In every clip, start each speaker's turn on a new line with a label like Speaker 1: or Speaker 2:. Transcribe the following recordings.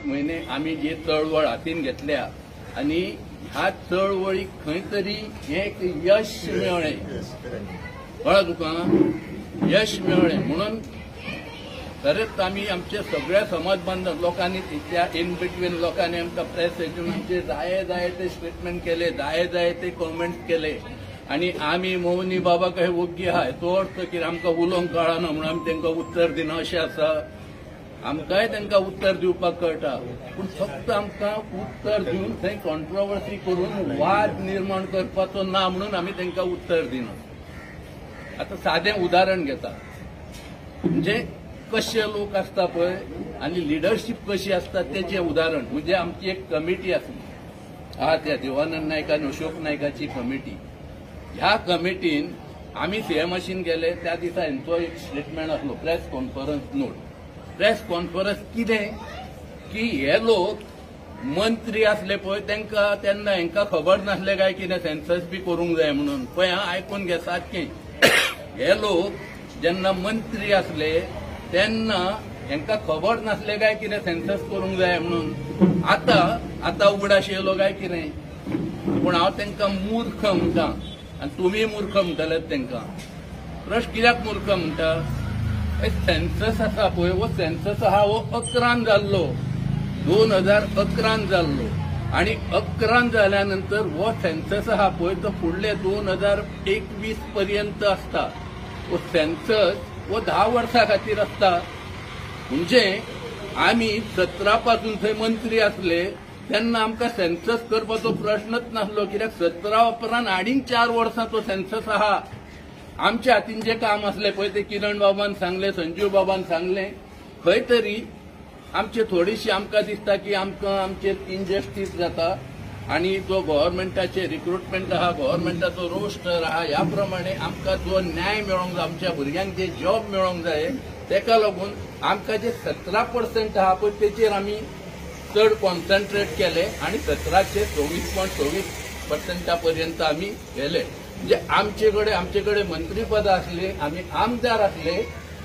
Speaker 1: म्हयने आमी जी चळवळ हातीन घेतल्या आणि ह्या चळवळीक खंय तरी एक यश मेळ्ळें, कळ्ळें तुका, यश मेळ्ळें म्हणून खरेंच आमी आमच्या सगळ्या समाज बांधव लोकांनी त्या इन बिटवीन लोकांनी आमकां प्रेस एजंटांचे जाय ते स्टेटमेंट केले, जाय ते कॉमेंट्स केले आणि आमी मौनी बाबा काही वोग्गी आहाय तो अर्थ की आमकां उलोवंक कळना म्हणून आमी तांकां उत्तर दिना अशें आसा। आमकांय तांकां उत्तर दिवपाक कळटा, पूण फक्त आमकां उत्तर दिवन थंय कॉन्ट्रोवर्सी करून वाद निर्माण करपाचो ना म्हणून आमी तांकां उत्तर दिना। आतां सादें उदाहरण घेता, म्हणजे कशे लोक असता पळय आनी लिडरशीप कशी असता तेचें उदाहरण म्हणजे आमची एक कमिटी आसली, त्या देवानंद नायक आनी अशोक नायकाची कमिटी। ह्या कमिटीन आमी सीएमाशीन गेले त्या दिसा हेंचो एक स्टेटमेंट आसलो, press conference note. Press conference कितें की हे लोक मंत्री असले पळय तांकां तेन्ना हांकां खबर नासले काय कितें सेन्सस बी करूंक जाय म्हणून, पळय आयकून घे सारकें। हे लोक जेन्ना मंत्री असले तेन्ना हांकां खबर नासले काय कितें सेन्सस करूंक जाय म्हणून, आतां उगडास येयलो काय कितें। पूण हांव तांकां मूर्ख म्हणटा आनी तुमी मूर्ख म्हणटले तांकां। प्रश्न कित्याक मूर्ख म्हणटा, सेन्सस आसा पळय हो सेन्सस आहा हो 11 जाल्लो, 2011 जाल्लो आणि 11 जाल्या नंतर हो सेन्सस आहा पळय तो फुडले 2021 पर्यंत आसता। हो सेन्सस वो 10 वर्सां खातीर आसता। म्हणजे आमी 17 पासून थंय मंत्री असले तेन्ना आमकां सेन्सस करपाचो प्रश्नच नासलो, कित्याक 17 उपरांत आनीक 4 वर्सां तो सेन्सस आहा। आमच्या हातीन जे काम असले पळय ते किरण बाबान सांगले, संजीव बाबान सांगले, खंय तरी आमची थोडीशी आमकां दिसता की आमकां आमचेर इनजस्टीस जाता आणि जो गव्हर्नमेंटाचे रिक्रुटमेंट आहा, गव्हर्नमेंटाचो रोस्टर आहा, ह्या प्रमाणे आमकां जो न्याय मेळोंक जाय, आमच्या भुरग्यांक जे जॉब मेळोंक जाय तेका लागून आमकां जे 17% आहा पळय तेचेर आमी चड कॉन्सन्ट्रेट केले आणि 17चे 24.24% पर्यंत आमी गेले। म्हणजे आमचे कडेन मंत्रीपदां आसली, आमी आमदार असले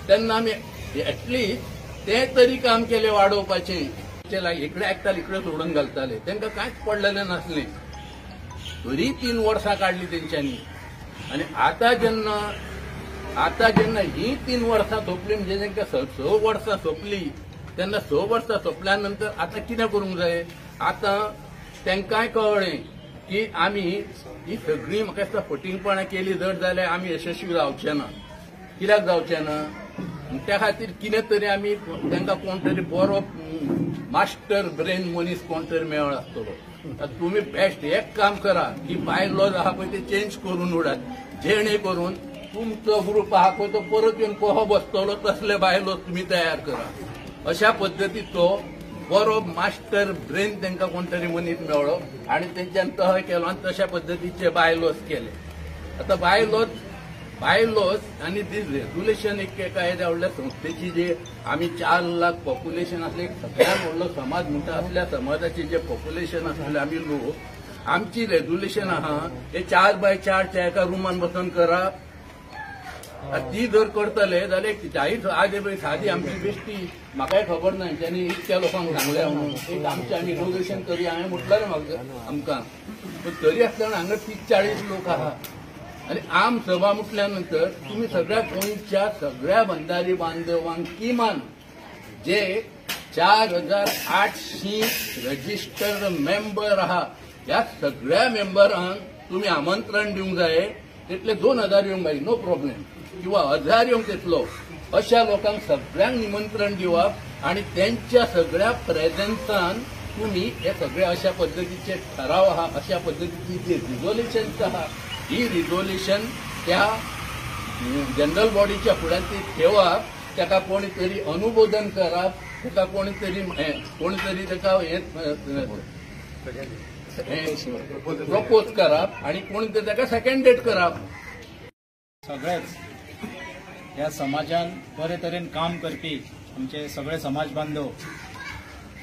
Speaker 1: तेन्ना आमी एटलीस्ट ते तरी काम केले वाडोवपाचें। इकडे ऐकताले इकडे सोडून घालताले, तांकां कांयच पडलेलें नासलें, तरी 3 वर्सां काडली तेंच्यांनी। आनी आतां जेन्ना ही 3 वर्सां सोंपली म्हणजे तांकां 6 वर्सां सोंपली, तेन्ना 6 वर्सां सोंपल्या नंतर आतां कितें करूंक जाय। आतां तांकांय कळ्ळें की आमी ही सगळी म्हाका दिसता फटिंगपणां केली जर जाल्यार आमी यशस्वी जावचे ना। कित्याक जावचे ना, त्या खातीर कितें तरी आमी तांकां कोण तरी बरो मास्टर ब्रेन मनीस कोण तरी मेळ्ळो आसतलो। तुमी बेस्ट एक काम करा की बाय लॉज आहा पळय ते चेंज करून उडात, जेणे करून तुमचो ग्रुप आहा पळय तो परत येवन कसो बसतलो तसले बायलो तुमी तयार करा। अशा पद्दतीचो बरो मास्टर ब्रेन तांकां कोण तरी मनीस मेळ्ळो आणि तेंच्यान तहय केलो आणि तशा पद्दतीचे बायलोस केले। आतां बायलोस आणि दीस रेग्युलेशन एक एका व्हडल्या संस्थेची जे आमी 4 लाख पॉप्युलेशन असले सगळ्यात व्हडलो समाज म्हणटा असल्या समाजाचे जे पॉप्युलेशन असले आमी लोक, आमची रेग्युलेशन आहा हे 4x4 एका रूमान बसून करप। ती जर करतले जाल्यार जायत आज सादी आमची बेश्टी म्हाकाय खबर ना त्यांनी इतक्या लोकांक सांगल्या म्हणून एक आमचे आमी रेग्युलेशन करी हांवें म्हटलें म्हाका आमकां, पण तरी आसतना हांगा 30-40 लोक आहात आणि आम सभा म्हटल्या नंतर तुम्ही सगळ्या गोंयच्या सगळ्या बंधारी बांधवांक किमान जे 4800 रजिस्टर्ड मेंबर आहात ह्या सगळ्या मेंबरांक तुम्ही आमंत्रण दिवंक जाय। तितले 2000 येवंक जाय, नो प्रॉब्लेम, किंवा 1000 येवंक तितलो, अशा लोकांक सगळ्यांक निमंत्रण दिवप आणि त्यांच्या सगळ्या प्रेझेन्सान तुम्ही हे सगळे अशा पद्धतीचे ठराव आहा, अशा पद्धतीची जी रिझोल्युशन्स आहा ही रिझोल्युशन त्या जनरल बॉडीच्या फुड्यान ठेवप, ताका कोणी तरी अनुमोदन करप, ताका कोणी तरी ताका प्रपोज करप आणि कोणी तरी ताका सेकंडेट करप।
Speaker 2: सगळेच ह्या समाजान बरे तरेन काम करपी आमचे सगळे समाज बांधव,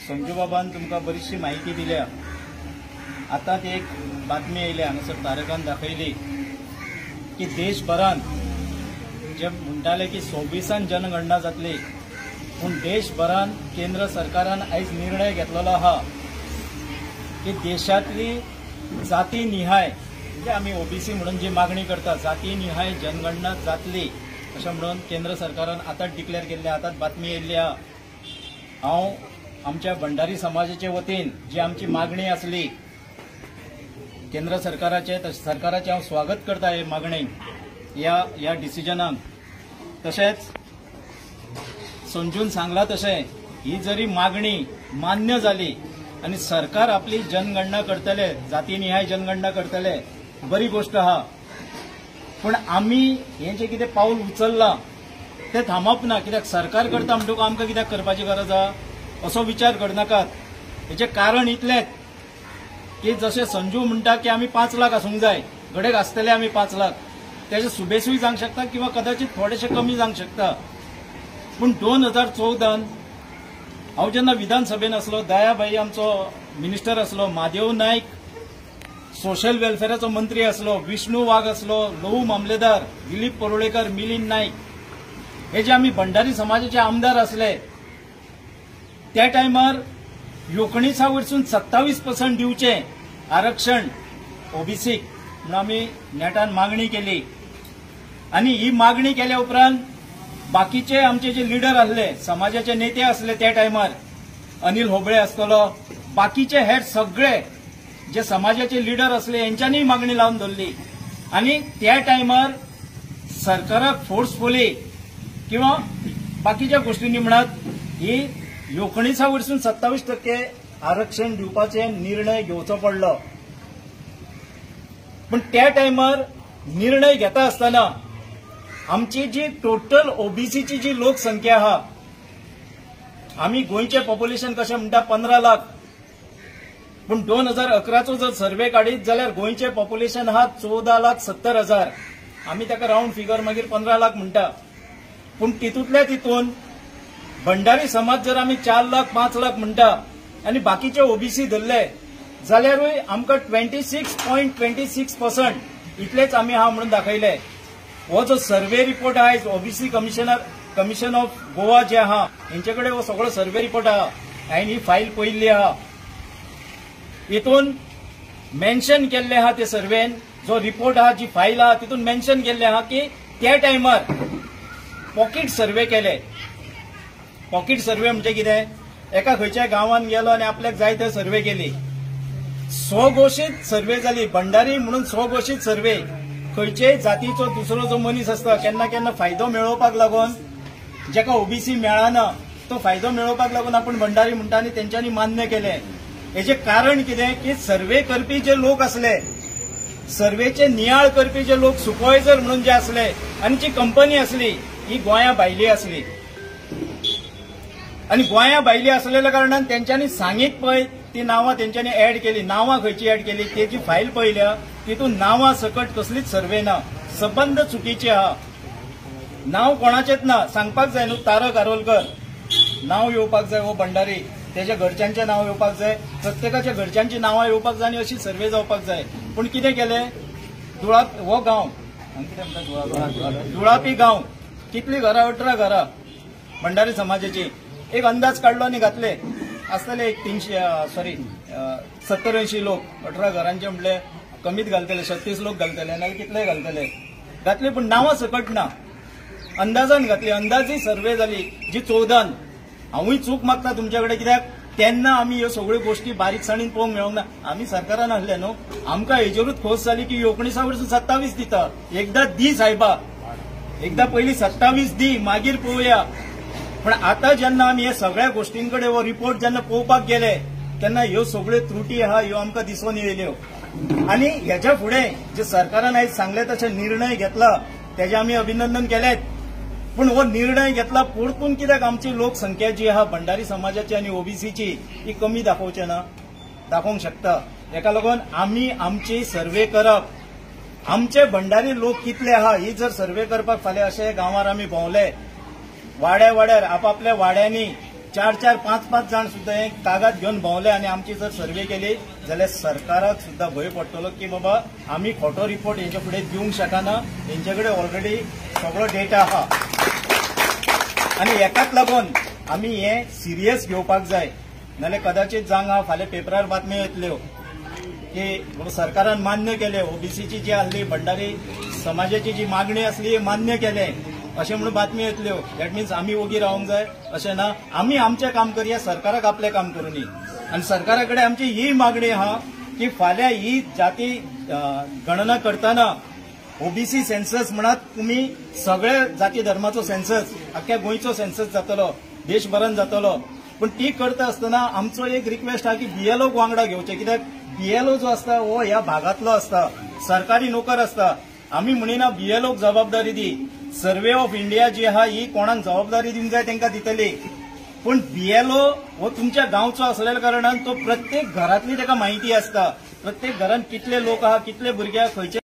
Speaker 2: संजू बाबान तुमकां बरीचशी माहिती दिल्या। आता ती एक बातमी येयली हांगासर तारकान दाखयली की देशभरात जे म्हणटाले की 26 जनगणना जातली पूण देशभरान केंद्र सरकारान आयज निर्णय घेतलेलो आहा की देशातली जाती निहाय म्हणजे आमी ओबीसी म्हणून जी मागणी करता जाती निहाय जनगणना जातली अशें म्हणून केंद्र सरकारान आतांच डिक्लेअर केल्ले आतांच बातमी येयल्ली आहा। हांव आमच्या भंडारी समाजाचे वतीन जी आमची मागणी आसली केंद्र सरकाराचे हांव स्वागत करता हे मागणेक ह्या डिसिजनाक। तशेंच समजून सांगला तशें ही जरी मागणी मान्य जाली आनी सरकार आपली जनगणना करतले जातीनिहाय जनगणना करतले बरी गोष्ट आहा, पूण आमी हें जें कितें पाऊल उचललां तें थांबप ना। कित्याक सरकार करता म्हणटकूच आमकां कित्याक करपाची गरज आहा असो विचार करनाकात। हेचें कारण इतलेंच की जशें संजू म्हणटा की आमी 5 लाख आसूंक जाय, गडेक आसतले आमी 5 लाख, तेजे सुबेसूय जावंक शकता किंवा कदाचित थोडेशें कमी जावंक शकता। पूण 2014 हांव जेन्ना विधानसभेन आसलो, दयाबाई आमचो मिनिस्टर आसलो, महादेव नायक सोशल वेलफेराचो मंत्री आसलो, विष्णू वाघ आसलो, लहू मामलेदार, दिलीप परोळेकर, मिलिंद नाईक, हे जे आमी भंडारी समाजाचे आमदार आसले त्या टायमार येवकणीचा वयरसून 27% दिवचे आरक्षण ओबीसीक म्हणून आमी नेटान मागणी केली। आनी ही मागणी केल्या उपरांत बाकीचे आमचे जे लिडर आसले, समाजाचे नेते आसले त्या टायमार, अनिल होबळे आसतलो, बाकीचे हेड सगळे जे समाजाचे लिडर आसले यांच्यांनी मागणी लावन धरली। आनी त्या टायमार सरकाराक फोर्सफुली किंवा बाकीच्या गोष्टींनी म्हणत ही येवकणीचा वयरसून 27% आरक्षण दिवपाचे निर्णय घेवचो पडलो। पण त्या टायमार निर्णय घेता आसतना आमची जी टोटल ओबीसीची जी लोकसंख्या आहा, आमी गोंयचे पॉप्युलेशन कशें म्हणटा 15 लाख, पण 2011चो जर सर्वे काडीत जाल्यार गोंयचे पॉप्युलेशन आहा 14,70,000। आमी ताका राउंड फिगर मागीर 15 लाख म्हणटा। पूण तितूंतल्या तितून भंडारी समाज जर आमी 4 लाख 5 लाख म्हणटा आनी बाकीचे ओबीसी धरले जाल्यारूय आमकां 26.26% इतलेच आमी आहा म्हणून दाखयले। हो जो सर्वे रिपोर्ट आहा ओबीसी कमिशन ऑफ गोवा जे आहा हेंचे कडेन हो सगळो सर्वे रिपोर्ट आहा, हांवें ही फायल पळयल्ली आहा। हितून मेन्शन केल्ले आहा ते सर्वेन, जो रिपोर्ट आहा जी फायल आहा तितून मेन्शन केल्ले आहा की त्या टायमार पॉकेट सर्वे केले। पॉकेट सर्वे म्हणजे कितें, एका खंयच्याय गांवांत गेलो आनी आपल्याक जाय थंय सर्वे केली। स्वघोषित सर्वे जाली, भंडारी म्हणून स्वघोषित सर्वे। खंयचेय जातीचो दुसरो जो मनीस आसता केन्ना केन्ना फायदो मेळोवपाक लागून जेका ओबीसी मेळना तो फायदो मेळोवपाक लागून आपण भंडारी म्हणटा आनी तेंच्यांनी मान्य केले। हेचे कारण कितें की सर्वे करपी जे लोक आसले, सर्वेचे नियाळ करपी जे लोक सुपरवायझर म्हणून जे आसले आनी जी कंपनी आसली ही गोंया भायली आसली। आणि गोंया भायली असलेल्या कारणान तेंच्यांनी सांगीत पळय ती नावां तेंच्यांनी ऍड केली। नावां खंयची ऍड केली तेजी फायल पळयल्या, तितून नावां सकट कसलीच सर्वे ना, सबंद चुकीची आहा। नाव कोणाचेच ना, सांगपाक जाय न्हू तारक आरोलकर नाव येवपाक जाय, हो भंडारी तेच्या घरच्यांचे नाव येवपाक जाय, प्रत्येकाच्या घरच्यांची नावां येवपाक जाय आनी अशी सर्वे जावपाक जाय। पूण कितें केलें, हो गांव दुळापी गांव कितली घरां, 18 घरां भंडारी समाजाची। एक अंदाज काढलो आनी घातले आसतले एक 70-80 लोक, 18 घरांचे म्हटले कमीत घालतले, 36 लोक घालतले नाल्यार कितले घालतले, घातले पूण नावां सकट ना, अंदाजान घातली। अंदाजी सर्वे जाली जी 14। हांवूय चूक मागता तुमचे कडेन, कित्याक तेन्ना आमी ह्यो सगळ्यो गोष्टी बारीकसाणीन पळोवंक मेळोंक ना। आमी सरकारान आसले न्हू, आमकां हेजेरूच खोस जाली की येवकणीसा वयरसून 27 दिता, एकदां दी सायबा, एकदां पयलीं 27 दी मागीर पळोवया। पण आता जेन्ना आमी हे सगळ्या गोष्टींकडे हो रिपोर्ट जेन्ना पळोवपाक गेले तेन्ना ह्यो सगळ्यो त्रुटी आहा ह्यो आमकां दिसून येयल्यो। आनी हेच्या फुडें जे सरकारान आयज सांगले तशे निर्णय घेतला तेजे आमी अभिनंदन केलेत। पूण हो निर्णय घेतला परतून कित्याक आमची लोकसंख्या जी आहा भंडारी समाजाची आनी ओबीसीची ही कमी दाखोवचे ना, दाखोवंक शकता। हेका लागून आमी आमची सर्वे करप, आमचे भंडारी लोक कितले आहा ही जर सर्वे करपाक फाल्यां अशे गांवार आमी भोंवले, वाड्या वाड्यार आपापल्या वाड्यांनी 4-4, 5-5 जाण सुद्धा हे कागद घेवन भोंवले आनी आमची जर सर्वे केली जाल्यार सरकाराक सुद्धा भंय पडटलो की बाबा आमी खोटो रिपोर्ट हेचे फुडें दिवंक शकना, हेंचे कडेन ऑलरेडी सगळो डेटा आहा। आनी हेकाच लागून आमी हे सिरियस घेवपाक जाय, नाल्यार कदाचित जांगा फाल्यां पेपरार बातम्यो येतल्यो की सरकारान मान्य केले ओबीसीची जी आसली भंडारी समाजाची जी मागणी असली मान्य केले अशें म्हणून बातम्यो येतल्यो. दॅट मिन्स आमी ओगी रावंक जाय अशें ना. आमी आमचें काम करया, सरकाराक आपलें काम करूं दी. आनी सरकारा कडेन आमची ही मागणी आहा की फाल्यां ही जाती गणना करतना ओबीसी सेन्सस म्हणत तुम्ही सगळे जाती धर्माचो सेन्सस अख्ख्या गोंयचो सेन्सस जातलो, देशभरान जातलो. पण ती करता आसतना आमचो एक रिक्वेस्ट आहा की बीएलओ वांगडा घेवचे, कित्याक बीएलओ जो आसता हो ह्या भागातलो आसता, सरकारी नोकर आसता. आमी म्हणिना बीएलओक जबाबदारी दी, सर्वे ऑफ इंडिया जी आहा ही कोणाक जबाबदारी दिवंक जाय तांकां दितली. पण बीएलओ हो तुमच्या गांवचो असलेल्या कारणान तो प्रत्येक घरातली ताका माहिती आसता, प्रत्येक घरान कितले लोक आहा, कितले भुरगे खंयचे